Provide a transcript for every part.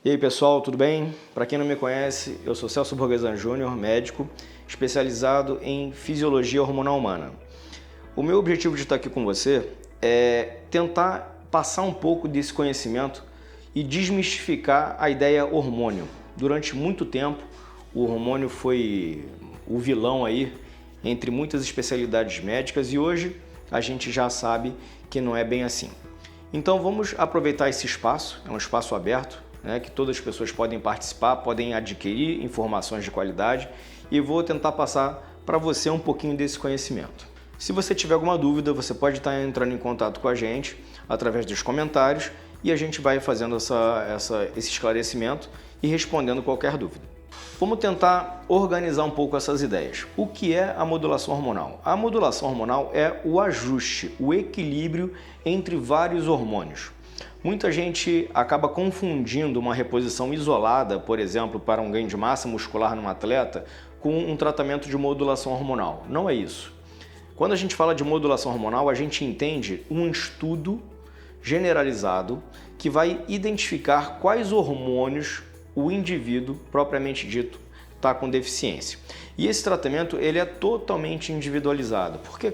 E aí pessoal, tudo bem? Para quem não me conhece, eu sou Celso Borgesan Júnior, médico, especializado em fisiologia hormonal humana. O meu objetivo de estar aqui com você é tentar passar um pouco desse conhecimento e desmistificar a ideia hormônio. Durante muito tempo, o hormônio foi o vilão aí entre muitas especialidades médicas e hoje a gente já sabe que não é bem assim. Então vamos aproveitar esse espaço, é um espaço aberto, que todas as pessoas podem participar, podem adquirir informações de qualidade e vou tentar passar para você um pouquinho desse conhecimento. Se você tiver alguma dúvida, você pode estar entrando em contato com a gente através dos comentários e a gente vai fazendo esse esclarecimento e respondendo qualquer dúvida. Vamos tentar organizar um pouco essas ideias. O que é a modulação hormonal? A modulação hormonal é o ajuste, o equilíbrio entre vários hormônios. Muita gente acaba confundindo uma reposição isolada, por exemplo, para um ganho de massa muscular num atleta, com um tratamento de modulação hormonal. Não é isso. Quando a gente fala de modulação hormonal, a gente entende um estudo generalizado que vai identificar quais hormônios o indivíduo, propriamente dito, está com deficiência. E esse tratamento ele é totalmente individualizado, porque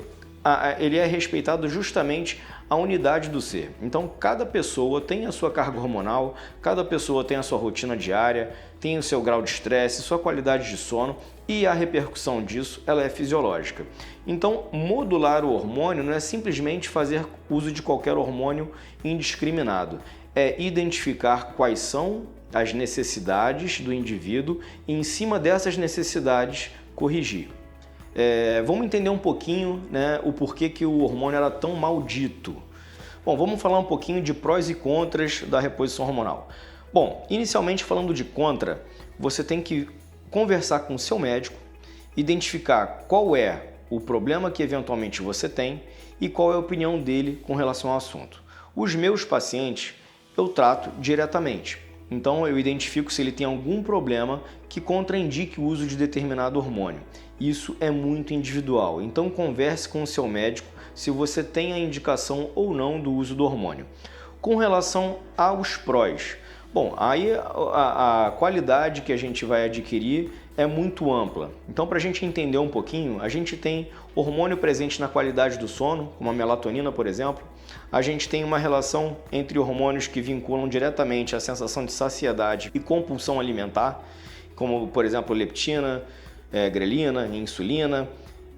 ele é respeitado justamente a unidade do ser. Então, cada pessoa tem a sua carga hormonal, cada pessoa tem a sua rotina diária, tem o seu grau de estresse, sua qualidade de sono e a repercussão disso ela é fisiológica. Então, modular o hormônio não é simplesmente fazer uso de qualquer hormônio indiscriminado, é identificar quais são as necessidades do indivíduo e, em cima dessas necessidades, corrigir. Vamos entender um pouquinho, o porquê que o hormônio era tão maldito. Bom, vamos falar um pouquinho de prós e contras da reposição hormonal. Bom, inicialmente falando de contra, você tem que conversar com o seu médico, identificar qual é o problema que eventualmente você tem e qual é a opinião dele com relação ao assunto. Os meus pacientes eu trato diretamente. Então eu identifico se ele tem algum problema que contraindique o uso de determinado hormônio. Isso é muito individual, então converse com o seu médico se você tem a indicação ou não do uso do hormônio. Com relação aos prós, bom, aí a qualidade que a gente vai adquirir é muito ampla. Então, para a gente entender um pouquinho, a gente tem hormônio presente na qualidade do sono, como a melatonina, por exemplo. A gente tem uma relação entre hormônios que vinculam diretamente a sensação de saciedade e compulsão alimentar, como, por exemplo, leptina, grelina, insulina.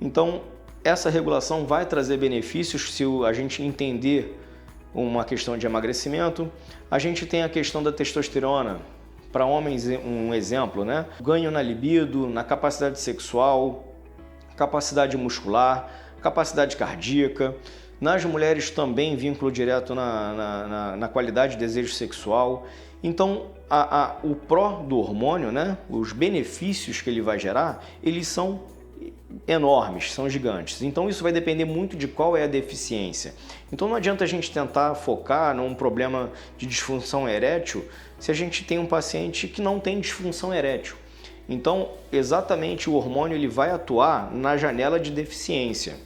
Então, essa regulação vai trazer benefícios se a gente entender uma questão de emagrecimento. A gente tem a questão da testosterona. Para homens, um exemplo, ganho na libido, na capacidade sexual, capacidade muscular, capacidade cardíaca. Nas mulheres também vínculo direto na qualidade de desejo sexual. Então, o pró do hormônio, os benefícios que ele vai gerar, eles são enormes, são gigantes. Então isso vai depender muito de qual é a deficiência. Então não adianta a gente tentar focar num problema de disfunção erétil se a gente tem um paciente que não tem disfunção erétil. Então exatamente o hormônio ele vai atuar na janela de deficiência.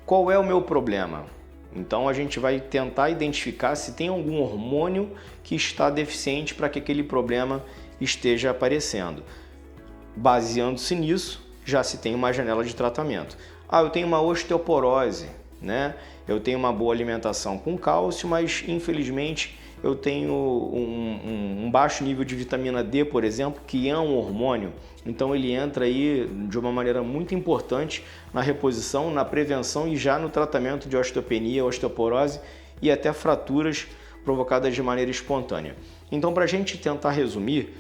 Qual é o meu problema? Então a gente vai tentar identificar se tem algum hormônio que está deficiente para que aquele problema esteja aparecendo. Baseando-se nisso, já se tem uma janela de tratamento. Eu tenho uma osteoporose, eu tenho uma boa alimentação com cálcio, mas infelizmente eu tenho um baixo nível de vitamina D, por exemplo, que é um hormônio. Então ele entra aí de uma maneira muito importante na reposição, na prevenção e já no tratamento de osteopenia, osteoporose e até fraturas provocadas de maneira espontânea. Então, para a gente tentar resumir,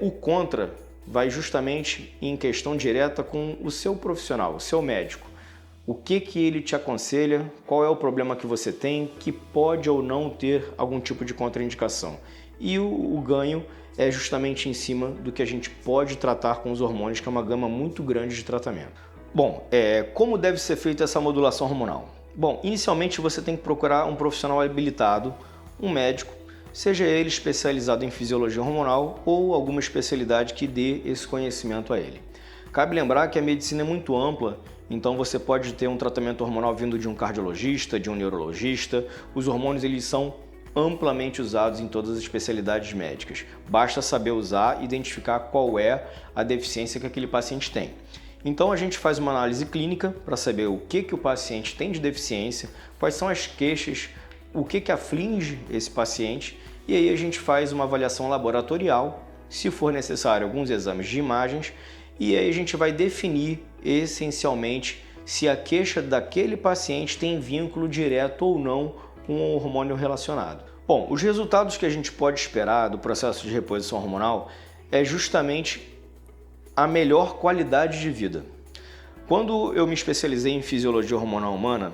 o contra vai justamente em questão direta com o seu profissional, o seu médico. O que ele te aconselha, qual é o problema que você tem, que pode ou não ter algum tipo de contraindicação. E o ganho é justamente em cima do que a gente pode tratar com os hormônios, que é uma gama muito grande de tratamento. Bom, como deve ser feita essa modulação hormonal? Bom, inicialmente você tem que procurar um profissional habilitado, um médico, seja ele especializado em fisiologia hormonal ou alguma especialidade que dê esse conhecimento a ele. Cabe lembrar que a medicina é muito ampla, então você pode ter um tratamento hormonal vindo de um cardiologista, de um neurologista. Os hormônios eles são amplamente usados em todas as especialidades médicas. Basta saber usar e identificar qual é a deficiência que aquele paciente tem. Então a gente faz uma análise clínica para saber o que o paciente tem de deficiência, quais são as queixas, o que aflige esse paciente, e aí a gente faz uma avaliação laboratorial, se for necessário alguns exames de imagens, e aí a gente vai definir essencialmente se a queixa daquele paciente tem vínculo direto ou não com o hormônio relacionado. Bom, os resultados que a gente pode esperar do processo de reposição hormonal é justamente a melhor qualidade de vida. Quando eu me especializei em fisiologia hormonal humana,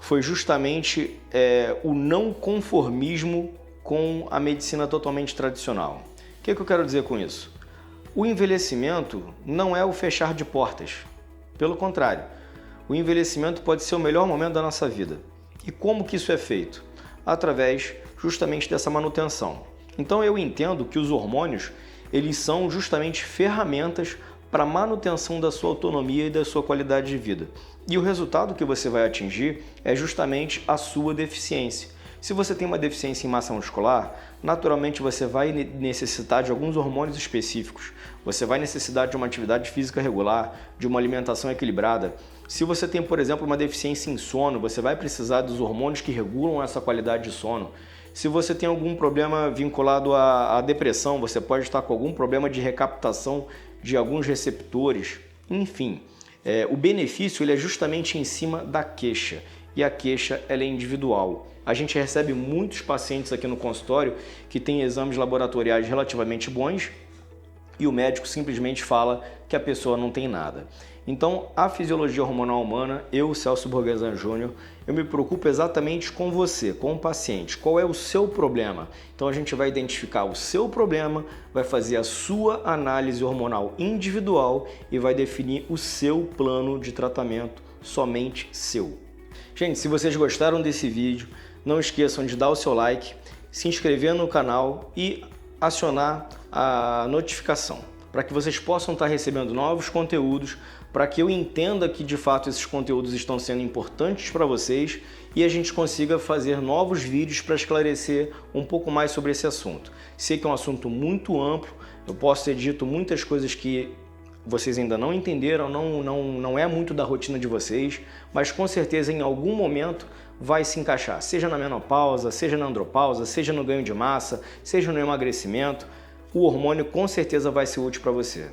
foi justamente o não conformismo com a medicina totalmente tradicional. O que eu quero dizer com isso? O envelhecimento não é o fechar de portas. Pelo contrário, o envelhecimento pode ser o melhor momento da nossa vida. E como que isso é feito? Através justamente dessa manutenção. Então eu entendo que os hormônios, eles são justamente ferramentas para a manutenção da sua autonomia e da sua qualidade de vida. E o resultado que você vai atingir é justamente a sua deficiência. Se você tem uma deficiência em massa muscular, naturalmente você vai necessitar de alguns hormônios específicos. Você vai necessitar de uma atividade física regular, de uma alimentação equilibrada. Se você tem, por exemplo, uma deficiência em sono, você vai precisar dos hormônios que regulam essa qualidade de sono. Se você tem algum problema vinculado à depressão, você pode estar com algum problema de recaptação de alguns receptores. Enfim, o benefício ele é justamente em cima da queixa. E a queixa ela é individual. A gente recebe muitos pacientes aqui no consultório que têm exames laboratoriais relativamente bons e o médico simplesmente fala que a pessoa não tem nada. Então, a fisiologia hormonal humana, eu, Celso Borgesan Júnior, eu me preocupo exatamente com você, com o paciente. Qual é o seu problema? Então, a gente vai identificar o seu problema, vai fazer a sua análise hormonal individual e vai definir o seu plano de tratamento somente seu. Gente, se vocês gostaram desse vídeo, não esqueçam de dar o seu like, se inscrever no canal e acionar a notificação, para que vocês possam estar recebendo novos conteúdos, para que eu entenda que de fato esses conteúdos estão sendo importantes para vocês e a gente consiga fazer novos vídeos para esclarecer um pouco mais sobre esse assunto. Sei que é um assunto muito amplo, eu posso ter dito muitas coisas que vocês ainda não entenderam, não é muito da rotina de vocês, mas com certeza em algum momento vai se encaixar, seja na menopausa, seja na andropausa, seja no ganho de massa, seja no emagrecimento, o hormônio com certeza vai ser útil para você.